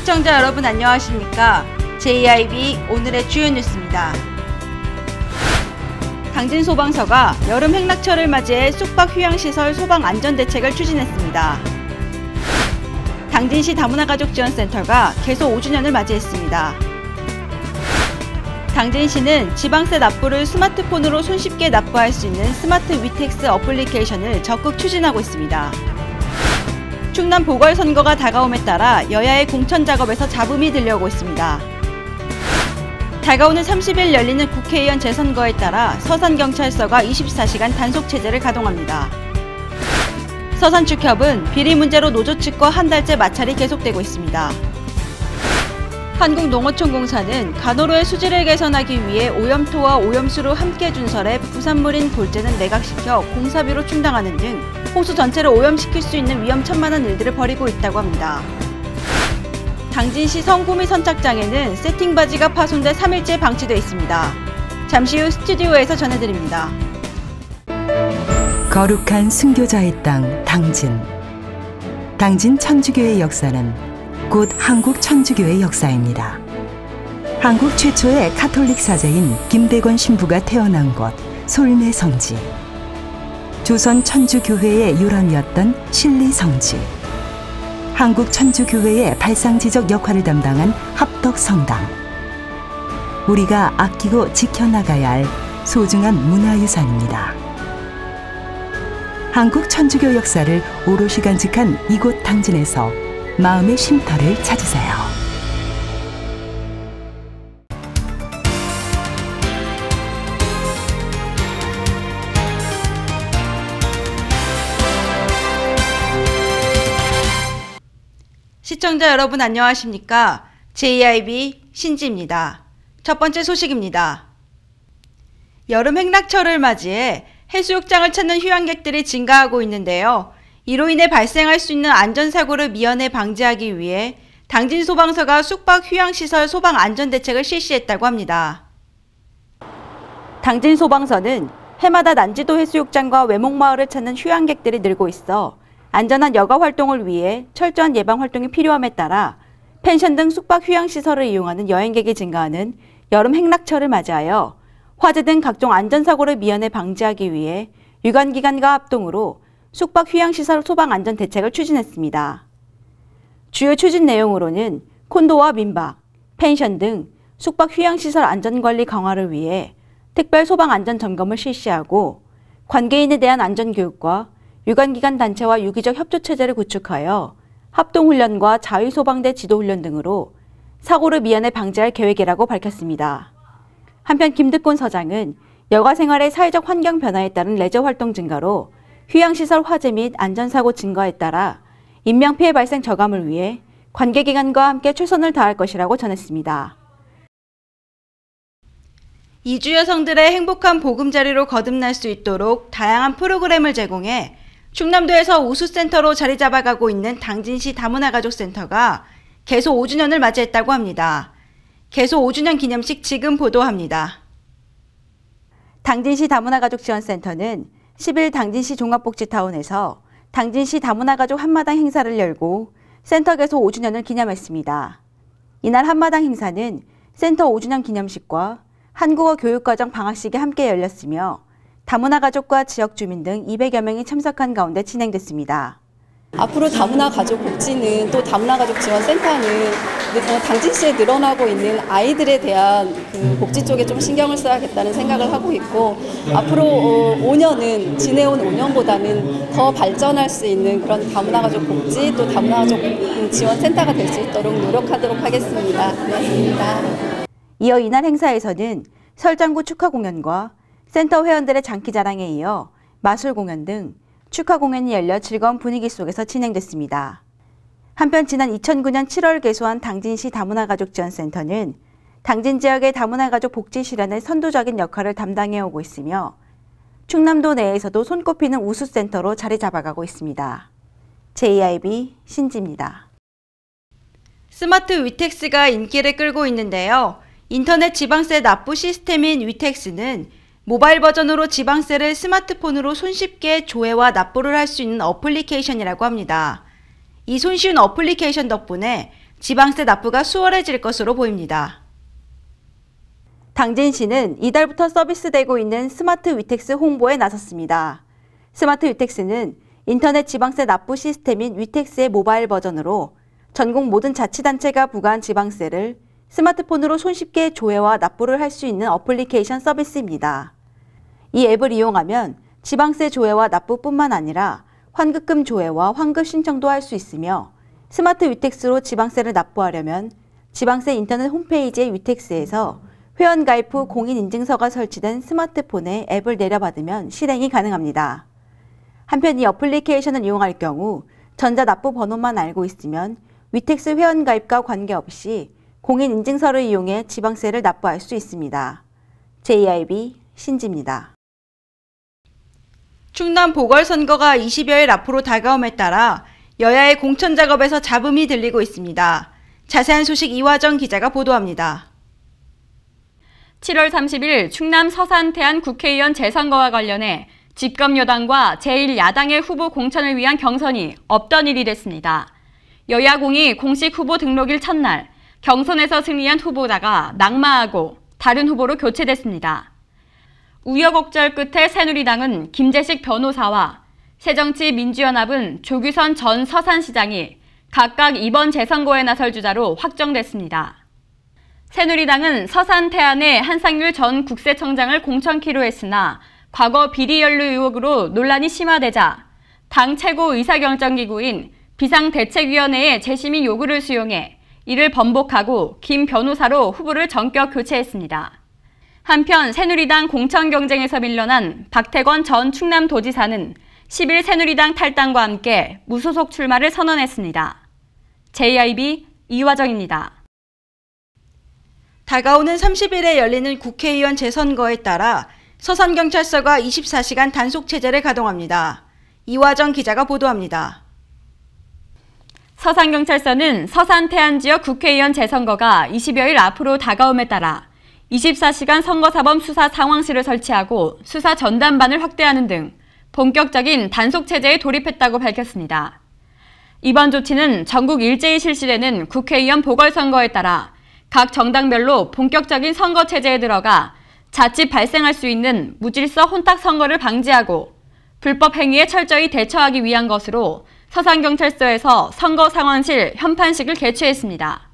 시청자 여러분 안녕하십니까? JIB 오늘의 주요 뉴스입니다. 당진소방서가 여름 행락철을 맞이해 쑥박 휴양시설 소방 안전대책을 추진했습니다. 당진시 다문화가족지원센터가 개소 5주년을 맞이했습니다. 당진시는 지방세 납부를 스마트폰으로 손쉽게 납부할 수 있는 스마트 위텍스 어플리케이션을 적극 추진하고 있습니다. 충남 보궐선거가 다가옴에 따라 여야의 공천 작업에서 잡음이 들려오고 있습니다. 다가오는 30일 열리는 국회의원 재선거에 따라 서산경찰서가 24시간 단속체제를 가동합니다. 서산축협은 비리 문제로 노조 측과 한 달째 마찰이 계속되고 있습니다. 한국농어촌공사는 간호로의 수질을 개선하기 위해 오염토와 오염수를 함께 준설해 부산물인 골재는 매각시켜 공사비로 충당하는 등 호수 전체를 오염시킬 수 있는 위험천만한 일들을 벌이고 있다고 합니다. 당진시 성구미 선착장에는 세팅바지가 파손돼 3일째 방치돼 있습니다. 잠시 후 스튜디오에서 전해드립니다. 거룩한 순교자의 땅 당진. 당진 천주교의 역사는 곧 한국 천주교의 역사입니다. 한국 최초의 카톨릭 사제인 김대권 신부가 태어난 곳 솔매 성지. 조선 천주교회의 유람이었던 신리 성지. 한국 천주교회의 발상지적 역할을 담당한 합덕 성당. 우리가 아끼고 지켜나가야 할 소중한 문화유산입니다. 한국 천주교 역사를 오롯이 간직한 이곳 당진에서 마음의 쉼터를 찾으세요. 시청자 여러분 안녕하십니까? JIB 신지입니다. 첫 번째 소식입니다. 여름 행락철을 맞이해 해수욕장을 찾는 휴양객들이 증가하고 있는데요. 이로 인해 발생할 수 있는 안전사고를 미연에 방지하기 위해 당진소방서가 쑥박 휴양시설 소방 안전대책을 실시했다고 합니다. 당진소방서는 해마다 난지도 해수욕장과 외목마을을 찾는 휴양객들이 늘고 있어 안전한 여가 활동을 위해 철저한 예방 활동이 필요함에 따라 펜션 등 숙박 휴양시설을 이용하는 여행객이 증가하는 여름 행락철을 맞이하여 화재 등 각종 안전사고를 미연에 방지하기 위해 유관기관과 합동으로 숙박 휴양시설 소방 안전 대책을 추진했습니다. 주요 추진 내용으로는 콘도와 민박, 펜션 등 숙박 휴양시설 안전관리 강화를 위해 특별 소방 안전 점검을 실시하고 관계인에 대한 안전교육과 유관기관 단체와 유기적 협조체제를 구축하여 합동훈련과 자유소방대 지도훈련 등으로 사고를 미연에 방지할 계획이라고 밝혔습니다. 한편 김득곤 서장은 여가생활의 사회적 환경 변화에 따른 레저 활동 증가로 휴양시설 화재 및 안전사고 증가에 따라 인명피해 발생 저감을 위해 관계기관과 함께 최선을 다할 것이라고 전했습니다. 이주 여성들의 행복한 보금자리로 거듭날 수 있도록 다양한 프로그램을 제공해 충남도에서 우수센터로 자리 잡아가고 있는 당진시 다문화가족센터가 개소 5주년을 맞이했다고 합니다. 개소 5주년 기념식 지금 보도합니다. 당진시 다문화가족지원센터는 10일 당진시 종합복지타운에서 당진시 다문화가족 한마당 행사를 열고 센터 개소 5주년을 기념했습니다. 이날 한마당 행사는 센터 5주년 기념식과 한국어 교육과정 방학식이 함께 열렸으며 다문화가족과 지역주민 등 200여 명이 참석한 가운데 진행됐습니다. 앞으로 다문화가족복지는 또 다문화가족지원센터는 당진시에 늘어나고 있는 아이들에 대한 그 복지 쪽에 좀 신경을 써야겠다는 생각을 하고 있고 앞으로 5년은 지내온 5년보다는 더 발전할 수 있는 그런 다문화가족복지 또 다문화가족지원센터가 될 수 있도록 노력하도록 하겠습니다. 고맙습니다. 이어 이날 행사에서는 설장구 축하 공연과 센터 회원들의 장기자랑에 이어 마술 공연 등 축하 공연이 열려 즐거운 분위기 속에서 진행됐습니다. 한편 지난 2009년 7월 개소한 당진시 다문화가족지원센터는 당진 지역의 다문화가족 복지 실현의 선도적인 역할을 담당해오고 있으며 충남도 내에서도 손꼽히는 우수센터로 자리 잡아가고 있습니다. JIB 신지입니다. 스마트 위텍스가 인기를 끌고 있는데요. 인터넷 지방세 납부 시스템인 위텍스는 모바일 버전으로 지방세를 스마트폰으로 손쉽게 조회와 납부를 할 수 있는 어플리케이션이라고 합니다. 이 손쉬운 어플리케이션 덕분에 지방세 납부가 수월해질 것으로 보입니다. 당진시는 이달부터 서비스되고 있는 스마트 위택스 홍보에 나섰습니다. 스마트 위택스는 인터넷 지방세 납부 시스템인 위택스의 모바일 버전으로 전국 모든 자치단체가 부과한 지방세를 스마트폰으로 손쉽게 조회와 납부를 할 수 있는 어플리케이션 서비스입니다. 이 앱을 이용하면 지방세 조회와 납부뿐만 아니라 환급금 조회와 환급 신청도 할 수 있으며 스마트 위택스로 지방세를 납부하려면 지방세 인터넷 홈페이지의 위택스에서 회원가입 후 공인인증서가 설치된 스마트폰에 앱을 내려받으면 실행이 가능합니다. 한편 이 어플리케이션을 이용할 경우 전자납부 번호만 알고 있으면 위택스 회원가입과 관계없이 공인인증서를 이용해 지방세를 납부할 수 있습니다. JIB 신지입니다. 충남 보궐선거가 20여일 앞으로 다가옴에 따라 여야의 공천 작업에서 잡음이 들리고 있습니다. 자세한 소식 이화정 기자가 보도합니다. 7월 30일 충남 서산 태안 국회의원 재선거와 관련해 집권여당과 제1야당의 후보 공천을 위한 경선이 없던 일이 됐습니다. 여야공이 공식 후보 등록일 첫날 경선에서 승리한 후보자가 낙마하고 다른 후보로 교체됐습니다. 우여곡절 끝에 새누리당은 김재식 변호사와 새정치민주연합은 조규선 전 서산시장이 각각 이번 재선거에 나설 주자로 확정됐습니다. 새누리당은 서산 태안의 한상률 전 국세청장을 공천키로 했으나 과거 비리 연루 의혹으로 논란이 심화되자 당 최고 의사결정기구인 비상대책위원회의 재심의 요구를 수용해 이를 번복하고 김 변호사로 후보를 전격 교체했습니다. 한편 새누리당 공천 경쟁에서 밀려난 박태권 전 충남도지사는 10일 새누리당 탈당과 함께 무소속 출마를 선언했습니다. JIB 이화정입니다. 다가오는 30일에 열리는 국회의원 재선거에 따라 서산경찰서가 24시간 단속체제를 가동합니다. 이화정 기자가 보도합니다. 서산경찰서는 서산 태안 지역 국회의원 재선거가 20여일 앞으로 다가옴에 따라 24시간 선거사범 수사 상황실을 설치하고 수사 전담반을 확대하는 등 본격적인 단속체제에 돌입했다고 밝혔습니다. 이번 조치는 전국 일제히 실시되는 국회의원 보궐선거에 따라 각 정당별로 본격적인 선거체제에 들어가 자칫 발생할 수 있는 무질서 혼탁 선거를 방지하고 불법 행위에 철저히 대처하기 위한 것으로 서산경찰서에서 선거 상황실 현판식을 개최했습니다.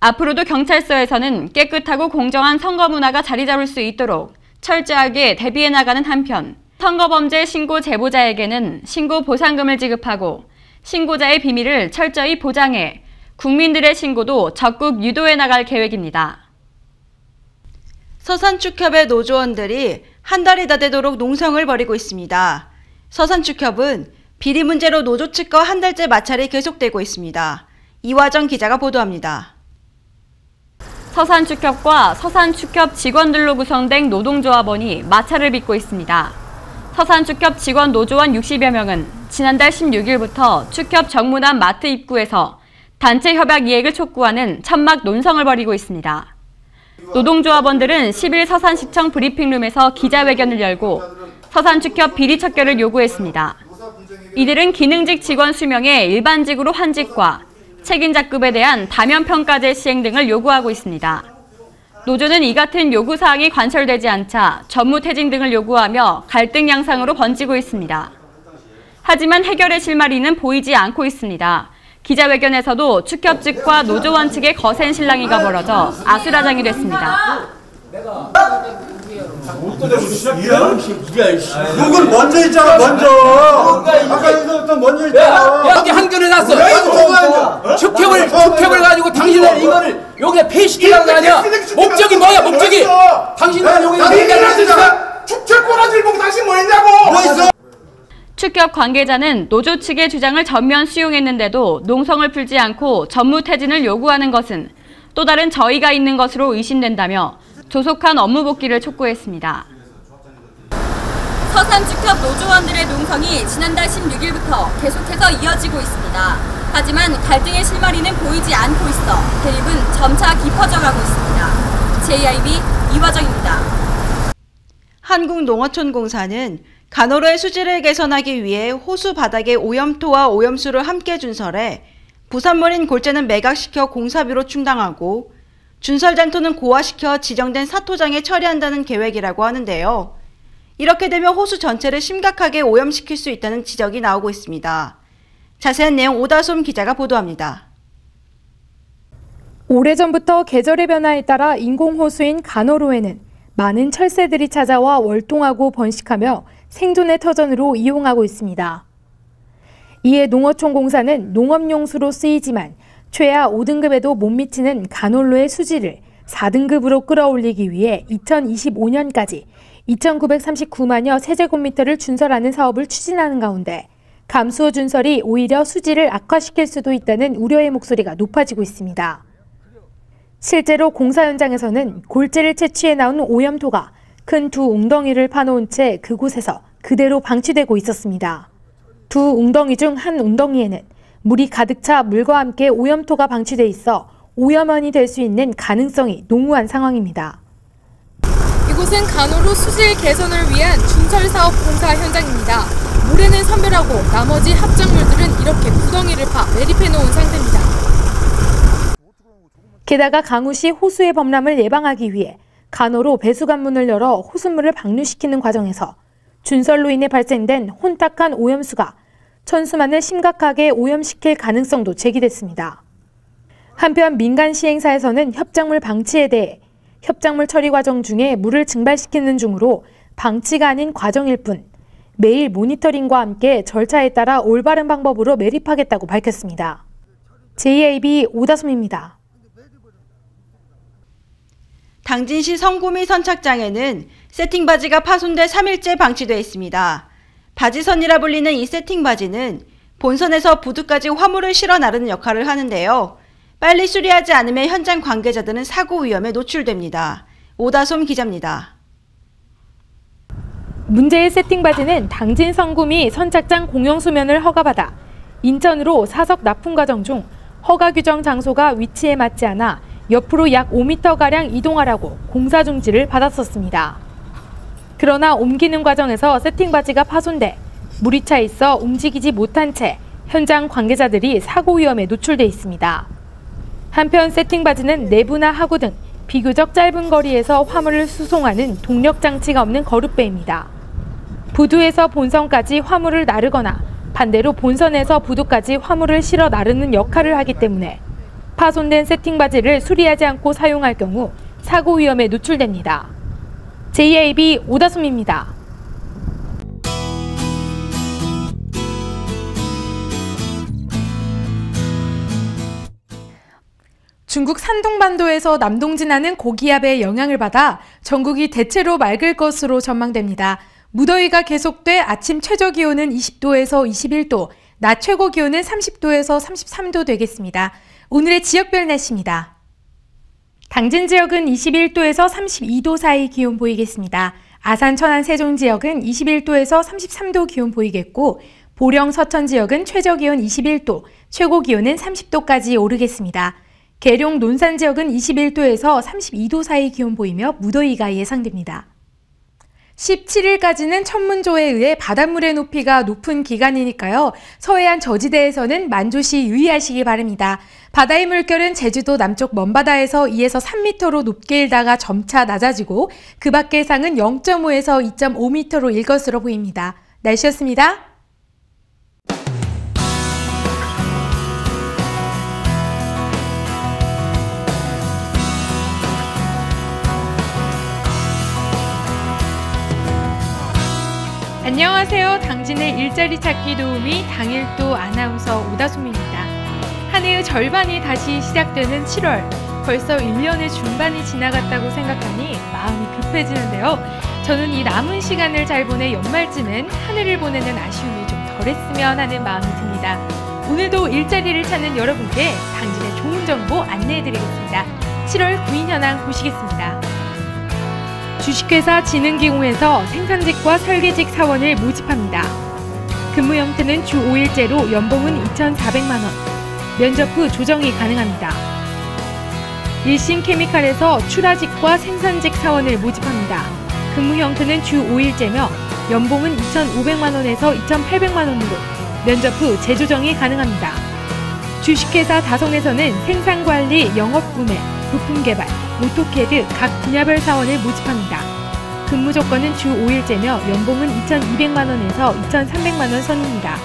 앞으로도 경찰서에서는 깨끗하고 공정한 선거 문화가 자리 잡을 수 있도록 철저하게 대비해 나가는 한편 선거범죄 신고 제보자에게는 신고 보상금을 지급하고 신고자의 비밀을 철저히 보장해 국민들의 신고도 적극 유도해 나갈 계획입니다. 서산축협의 노조원들이 한 달이 다 되도록 농성을 벌이고 있습니다. 서산축협은 비리 문제로 노조 측과 한 달째 마찰이 계속되고 있습니다. 이화정 기자가 보도합니다. 서산축협과 서산축협 직원들로 구성된 노동조합원이 마찰을 빚고 있습니다. 서산축협 직원 노조원 60여 명은 지난달 16일부터 축협 정문안 마트 입구에서 단체 협약 이행을 촉구하는 천막 논성을 벌이고 있습니다. 노동조합원들은 10일 서산시청 브리핑룸에서 기자회견을 열고 서산축협 비리 척결을 요구했습니다. 이들은 기능직 직원 수명의 일반직으로 환직과 책임자급에 대한 다면평가제 시행 등을 요구하고 있습니다. 노조는 이 같은 요구사항이 관철되지 않자 전무퇴진 등을 요구하며 갈등 양상으로 번지고 있습니다. 하지만 해결의 실마리는 보이지 않고 있습니다. 기자회견에서도 축협 측과 노조원 측의 거센 실랑이가 벌어져 아수라장이 됐습니다. 욕은 먼저 했잖아, 먼저. 아까 여기서부터 먼저 했잖아. 여기 한겨를 놨어. 축협을 가지고 당신은 이거를 여기에 폐시키려는 거 아니야? 목적이 뭐야, 목적이? 당신은 여기에 축협 꼬라지를 보고 당신 뭐 했냐고. 뭐 있어? 축협 관계자는 노조 측의 주장을 전면 수용했는데도 농성을 풀지 않고 전무퇴진을 요구하는 것은 또 다른 저희가 있는 것으로 의심된다며 조속한 업무 복귀를 촉구했습니다. 서산축협 노조원들의 농성이 지난달 16일부터 계속해서 이어지고 있습니다. 하지만 갈등의 실마리는 보이지 않고 있어 대립은 점차 깊어져가고 있습니다. JIB 이화정입니다. 한국농어촌공사는 간호로의 수질을 개선하기 위해 호수 바닥에 오염토와 오염수를 함께 준설해 부산물인 골재는 매각시켜 공사비로 충당하고 준설장토는 고화시켜 지정된 사토장에 처리한다는 계획이라고 하는데요. 이렇게 되면 호수 전체를 심각하게 오염시킬 수 있다는 지적이 나오고 있습니다. 자세한 내용 오다솜 기자가 보도합니다. 오래전부터 계절의 변화에 따라 인공호수인 간호로에는 많은 철새들이 찾아와 월동하고 번식하며 생존의 터전으로 이용하고 있습니다. 이에 농어촌공사는 농업용수로 쓰이지만 최하 5등급에도 못 미치는 간홀로의 수질을 4등급으로 끌어올리기 위해 2025년까지 2,939만여 세제곱미터를 준설하는 사업을 추진하는 가운데 감수호 준설이 오히려 수질을 악화시킬 수도 있다는 우려의 목소리가 높아지고 있습니다. 실제로 공사 현장에서는 골재를 채취해 나온 오염토가 큰 두 웅덩이를 파놓은 채 그곳에서 그대로 방치되고 있었습니다. 두 웅덩이 중 한 웅덩이에는 물이 가득 차 물과 함께 오염토가 방치돼 있어 오염원이 될 수 있는 가능성이 농후한 상황입니다. 이곳은 간호로 수질 개선을 위한 준설 사업 공사 현장입니다. 모래는 선별하고 나머지 합작물들은 이렇게 구덩이를 파 매립해 놓은 상태입니다. 게다가 강우시 호수의 범람을 예방하기 위해 간호로 배수관문을 열어 호수물을 방류시키는 과정에서 준설로 인해 발생된 혼탁한 오염수가 천수만을 심각하게 오염시킬 가능성도 제기됐습니다. 한편 민간 시행사에서는 협작물 방치에 대해 협작물 처리 과정 중에 물을 증발시키는 중으로 방치가 아닌 과정일 뿐 매일 모니터링과 함께 절차에 따라 올바른 방법으로 매립하겠다고 밝혔습니다. JIB 오다솜입니다. 당진시 성구미 선착장에는 세팅바지가 파손돼 3일째 방치되어 있습니다. 바지선이라 불리는 이 세팅바지는 본선에서 부두까지 화물을 실어 나르는 역할을 하는데요. 빨리 수리하지 않으면 현장 관계자들은 사고 위험에 노출됩니다. 오다솜 기자입니다. 문제의 세팅바지는 당진 성구미 선착장 공영수면을 허가받아 인천으로 사석 납품 과정 중 허가 규정 장소가 위치에 맞지 않아 옆으로 약 5m가량 이동하라고 공사 중지를 받았었습니다. 그러나 옮기는 과정에서 세팅바지가 파손돼 물이 차 있어 움직이지 못한 채 현장 관계자들이 사고 위험에 노출돼 있습니다. 한편 세팅바지는 내부나 하구 등 비교적 짧은 거리에서 화물을 수송하는 동력 장치가 없는 거룻배입니다. 부두에서 본선까지 화물을 나르거나 반대로 본선에서 부두까지 화물을 실어 나르는 역할을 하기 때문에 파손된 세팅바지를 수리하지 않고 사용할 경우 사고 위험에 노출됩니다. JIB 오다솜입니다. 중국 산둥반도에서 남동진하는 고기압의 영향을 받아 전국이 대체로 맑을 것으로 전망됩니다. 무더위가 계속돼 아침 최저 기온은 20도에서 21도, 낮 최고 기온은 30도에서 33도 되겠습니다. 오늘의 지역별 날씨입니다. 당진 지역은 21도에서 32도 사이 기온 보이겠습니다. 아산, 천안, 세종 지역은 21도에서 33도 기온 보이겠고 보령, 서천 지역은 최저 기온 21도, 최고 기온은 30도까지 오르겠습니다. 계룡, 논산 지역은 21도에서 32도 사이 기온 보이며 무더위가 예상됩니다. 17일까지는 천문조에 의해 바닷물의 높이가 높은 기간이니까요. 서해안 저지대에서는 만조시 유의하시기 바랍니다. 바다의 물결은 제주도 남쪽 먼바다에서 2에서 3m로 높게 일다가 점차 낮아지고 그 밖의 상은 0.5에서 2.5m로 일 것으로 보입니다. 날씨였습니다. 안녕하세요. 당진의 일자리 찾기 도우미 당일도 아나운서 오다솜입니다. 한 해의 절반이 다시 시작되는 7월. 벌써 1년의 중반이 지나갔다고 생각하니 마음이 급해지는데요. 저는 이 남은 시간을 잘 보내 연말쯤엔 하늘을 보내는 아쉬움이 좀 덜했으면 하는 마음이 듭니다. 오늘도 일자리를 찾는 여러분께 당진의 좋은 정보 안내해드리겠습니다. 7월 구인 현황 보시겠습니다. 주식회사 진흥기공에서 생산직과 설계직 사원을 모집합니다. 근무 형태는 주 5일제로 연봉은 2,400만 원, 면접 후 조정이 가능합니다. 일신케미칼에서 출하직과 생산직 사원을 모집합니다. 근무 형태는 주 5일제며 연봉은 2,500만 원에서 2,800만 원으로 면접 후 재조정이 가능합니다. 주식회사 다성에서는 생산관리, 영업구매, 부품개발, 오토캐드 각 분야별 사원을 모집합니다. 근무 조건은 주 5일제며 연봉은 2,200만 원에서 2,300만 원 선입니다.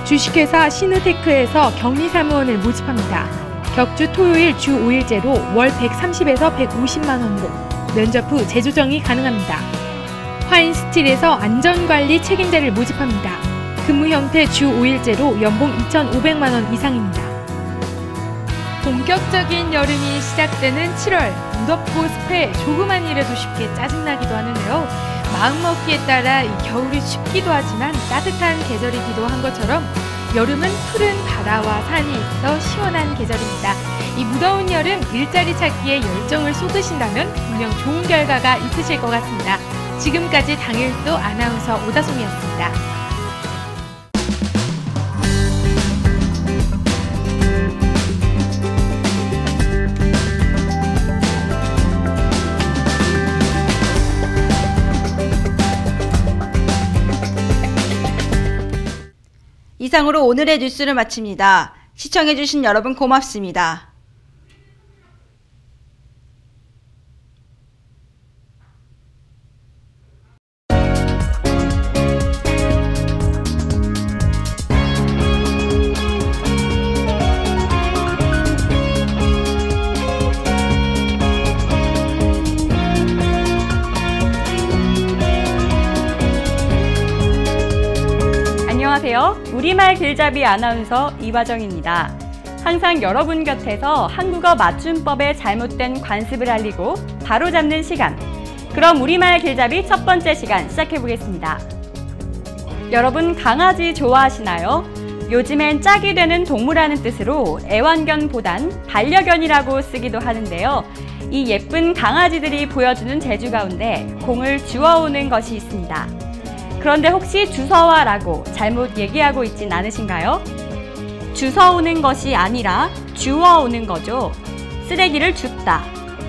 주식회사 시누테크에서 격리사무원을 모집합니다. 격주 토요일 주 5일제로 월 130에서 150만 원으로 면접 후 재조정이 가능합니다. 화인스틸에서 안전관리 책임자를 모집합니다. 근무 형태 주 5일제로 연봉 2,500만 원 이상입니다. 본격적인 여름이 시작되는 7월, 무덥고 습해 조그만 일에도 쉽게 짜증나기도 하는데요. 마음먹기에 따라 이 겨울이 춥기도 하지만 따뜻한 계절이기도 한 것처럼 여름은 푸른 바다와 산이 있어 시원한 계절입니다. 이 무더운 여름 일자리 찾기에 열정을 쏟으신다면 분명 좋은 결과가 있으실 것 같습니다. 지금까지 당일도 아나운서 오다솜이었습니다. 이상으로 오늘의 뉴스를 마칩니다. 시청해주신 여러분 고맙습니다. 안녕하세요. 우리말 길잡이 아나운서 이화정입니다. 항상 여러분 곁에서 한국어 맞춤법의 잘못된 관습을 알리고 바로잡는 시간. 그럼 우리말 길잡이 첫 번째 시간 시작해보겠습니다. 여러분 강아지 좋아하시나요? 요즘엔 짝이 되는 동물하는 뜻으로 애완견보단 반려견이라고 쓰기도 하는데요. 이 예쁜 강아지들이 보여주는 재주 가운데 공을 주워오는 것이 있습니다. 그런데 혹시 주워와라고 잘못 얘기하고 있진 않으신가요? 주워오는 것이 아니라 주워오는 거죠. 쓰레기를 줍다,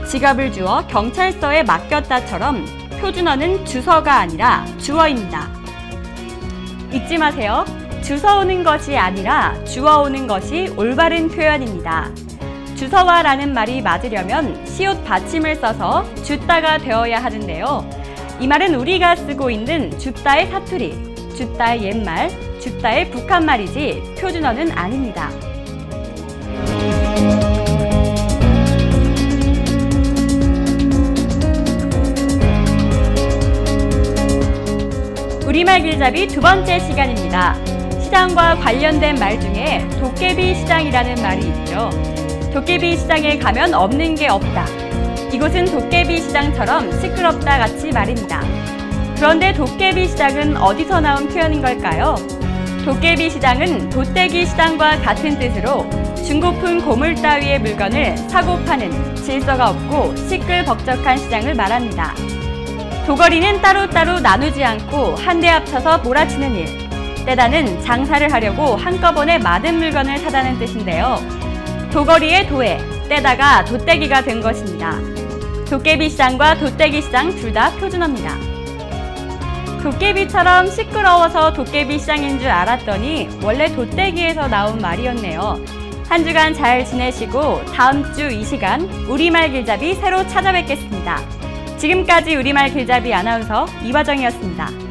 지갑을 주워 경찰서에 맡겼다처럼 표준어는 주서가 아니라 주어입니다. 잊지 마세요. 주워오는 것이 아니라 주워오는 것이 올바른 표현입니다. 주워와라는 말이 맞으려면 시옷 받침을 써서 줍다가 되어야 하는데요. 이 말은 우리가 쓰고 있는 줍다의 사투리, 줍다의 옛말, 줍다의 북한말이지 표준어는 아닙니다. 우리말 길잡이 두 번째 시간입니다. 시장과 관련된 말 중에 도깨비 시장이라는 말이 있죠. 도깨비 시장에 가면 없는 게 없다. 이곳은 도깨비 시장처럼 시끄럽다 같이 말입니다. 그런데 도깨비 시장은 어디서 나온 표현인 걸까요? 도깨비 시장은 돗대기 시장과 같은 뜻으로 중고품 고물 따위의 물건을 사고 파는 질서가 없고 시끌벅적한 시장을 말합니다. 도거리는 따로따로 나누지 않고 한데 합쳐서 몰아치는 일. 떼다는 장사를 하려고 한꺼번에 많은 물건을 사다는 뜻인데요. 도거리의 도에, 떼다가 돗대기가 된 것입니다. 도깨비 시장과 돗대기 시장 둘 다 표준어입니다. 도깨비처럼 시끄러워서 도깨비 시장인 줄 알았더니 원래 돗대기에서 나온 말이었네요. 한 주간 잘 지내시고 다음 주 이 시간 우리말 길잡이 새로 찾아뵙겠습니다. 지금까지 우리말 길잡이 아나운서 이화정이었습니다.